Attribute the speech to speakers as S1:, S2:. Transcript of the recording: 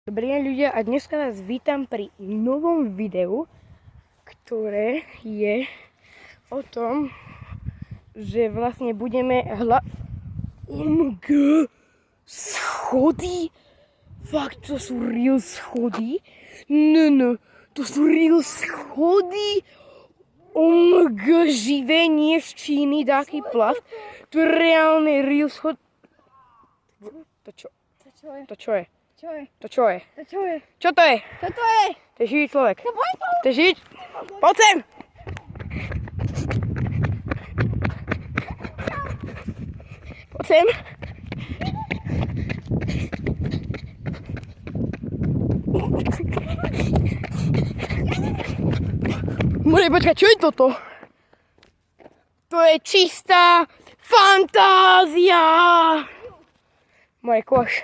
S1: Dobrý deň ľudia a dneska vás vítam pri novom videu, ktoré je o tom, že vlastne budeme schody? Fakt, to sú real schody? No, to sú real schody? Živé, nie z Číny, taký plast. To je reálny real schod. To čo? To čo je?
S2: Čo je?
S1: To čo je?
S2: To čo je?
S1: Čo to je?
S2: Čo to je?
S1: To je živý človek.
S2: To boj to?
S1: To je živý... Poď sem! Poď sem! Môže počkať, čo je toto? To je čistá fantázia! Moje koš.